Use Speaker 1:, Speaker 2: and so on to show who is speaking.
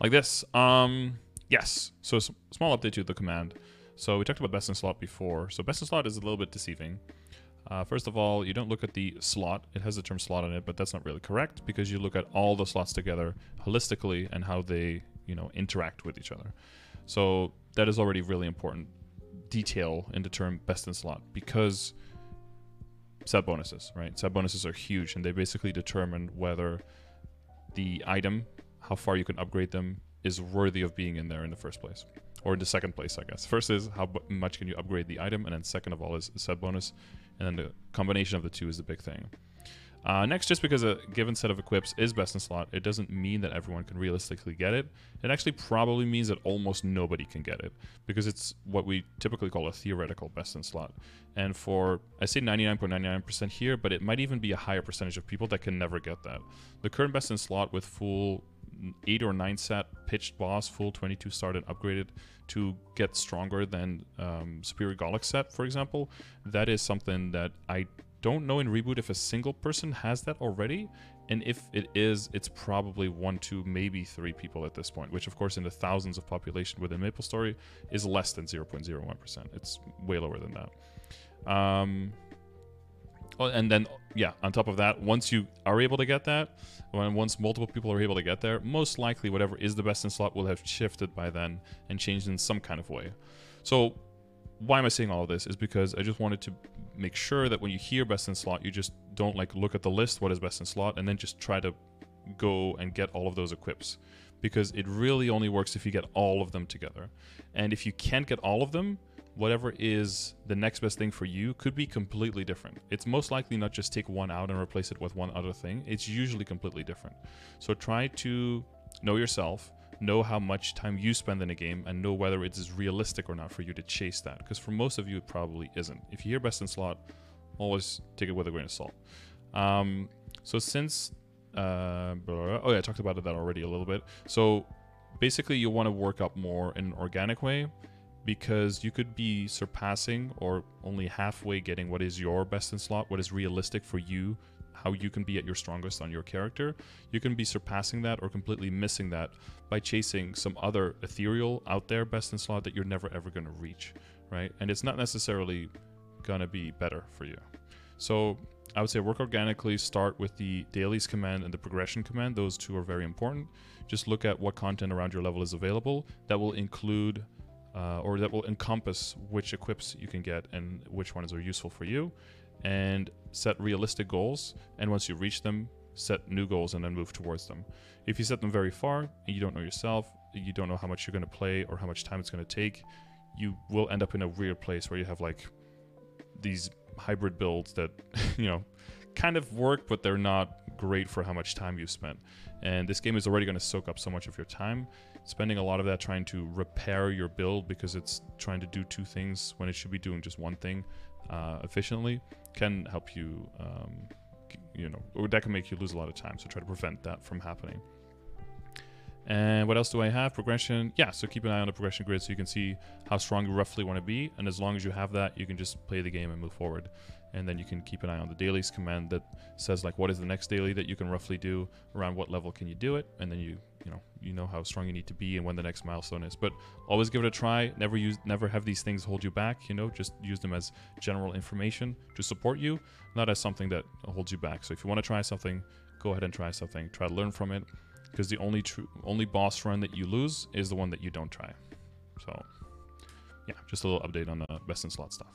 Speaker 1: like this. Yes. So small update to the command. So we talked about best in slot before. So best in slot is a little bit deceiving. First of all, you don't look at the slot. It has the term slot in it, but that's not really correct because you look at all the slots together holistically and how they, interact with each other. So that is already really important detail in the term best in slot because set bonuses, right? Set bonuses are huge and they basically determine whether the item, how far you can upgrade them, is worthy of being in there in the first place. Or in the second place, I guess. First is how much can you upgrade the item, and then second of all is set bonus, and then the combination of the two is the big thing. Next, just because a given set of equips is best in slot, it doesn't mean that everyone can realistically get it. It actually probably means that almost nobody can get it, because it's what we typically call a theoretical best in slot. And for, I say 99.99% here, but it might even be a higher percentage of people that can never get that. The current best in slot with full 8 or 9 set pitched boss, full 22 starred and upgraded to get stronger than Superior Golic set, for example, that is something that I don't know in Reboot if a single person has that already, and if it is, it's probably 1, 2, maybe 3 people at this point, which of course in the thousands of population within MapleStory is less than 0.01%. It's way lower than that. And then, yeah, on top of that, once you are able to get that, once multiple people are able to get there, most likely whatever is the best in slot will have shifted by then and changed in some kind of way. So why am I saying all of this is because I just wanted to make sure that when you hear best in slot, you just don't like look at the list, what is best in slot, and then just try to go and get all of those equips, because it really only works if you get all of them together. And if you can't get all of them, whatever is the next best thing for you could be completely different. It's most likely not just take one out and replace it with one other thing. It's usually completely different. So try to know yourself, know how much time you spend in a game, and know whether it is realistic or not for you to chase that. Because for most of you, it probably isn't. If you hear best in slot, always take it with a grain of salt. So since... I talked about that already a little bit. So basically, you want to work up more in an organic way, because you could be surpassing or only halfway getting what is your best in slot, what is realistic for you, how you can be at your strongest on your character. You can be surpassing that or completely missing that by chasing some other ethereal out there best in slot that you're never ever going to reach, right? And it's not necessarily going to be better for you. So I would say work organically, start with the dailies command and the progression command. Those two are very important. Just look at what content around your level is available that will include or that will encompass which equips you can get and which ones are useful for you, and set realistic goals, and once you reach them, set new goals and then move towards them. If you set them very far and you don't know yourself, you don't know how much you're going to play or how much time it's going to take, you will end up in a weird place where you have like these hybrid builds that kind of work, but they're not great for how much time you've spent. And this game is already going to soak up so much of your time. Spending a lot of that trying to repair your build because it's trying to do 2 things when it should be doing just one thing efficiently can help you, or that can make you lose a lot of time. So try to prevent that from happening. And what else do I have? Progression. Yeah, so keep an eye on the progression grid so you can see how strong you roughly want to be. And as long as you have that, you can just play the game and move forward. And then you can keep an eye on the dailies command that says like what is the next daily that you can roughly do, around what level can you do it, and then you know how strong you need to be and when the next milestone is. But always give it a try. Never have these things hold you back. Just use them as general information to support you, not as something that holds you back. So if you want to try something, go ahead and try something. Try to learn from it, because the only boss run that you lose is the one that you don't try. So yeah, just a little update on the best in slot stuff.